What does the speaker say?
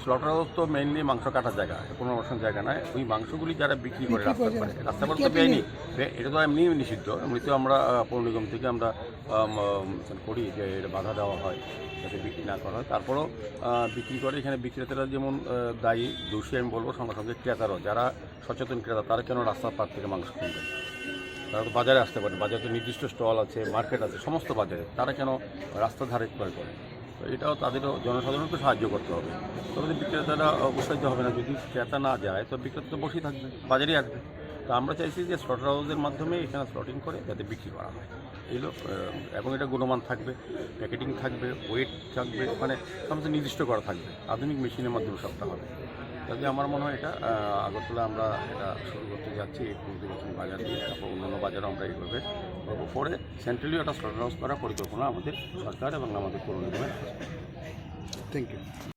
Slaughter house তো mainly মাংস কাটার জায়গা, কোনো অনুষ্ঠান জায়গা নয়। ওই মাংসগুলি যারা বিক্রি করে রাস্তা করে তো বেআইনি, এটা তো এমনি নিষিদ্ধ। এমনিতেও আমরা পৌর নিগম থেকে আমরা করি যে এটা বাধা দেওয়া হয় যাতে বিক্রি না করা হয়। তারপরেও বিক্রি করে এখানে বিক্রেতারা যেমন দায়ী, দোষী আমি বলবো, সঙ্গে সঙ্গে ক্রেতারাও, যারা সচেতন ক্রেতা তারা কেন রাস্তার পার থেকে মাংস কিনবে? তারা তো বাজারে আসতে পারে, বাজারে তো নির্দিষ্ট স্টল আছে, মার্কেট আছে, সমস্ত বাজারে, তারা কেন রাস্তার ধারে ক্রয় করে? তো এটাও তাদেরও জনসাধারণকে সাহায্য করতে হবে। তবে বিক্রেতারা উৎসাহিত হবে না, যদি ক্রেতা না যায় তো বিক্রেতা তো বসেই থাকবে, বাজারেই আসবে। তো আমরা চাইছি যে স্লটার হাউসের মাধ্যমে এখানে স্লটিং করে যাতে বিক্রি করা হয় এগুলো, এবং এটা গুণমান থাকবে, প্যাকেটিং থাকবে, ওয়েট থাকবে, মানে সমস্ত নির্দিষ্ট করা থাকবে, আধুনিক মেশিনের মাধ্যমে সবটা হবে। তবে আমার মনে হয় এটা আগরতলা আমরা এটা শুরু করতে যাচ্ছি এই পূর্ববর্তী বাজার দিয়ে, তারপর অন্যান্য বাজারও আমরা এইভাবে করবো। পরে সেন্ট্রালিও একটা স্লটার হাউস করার পরিকল্পনা আমাদের সরকার এবং আমাদের পৌর নিগমের। Thank you.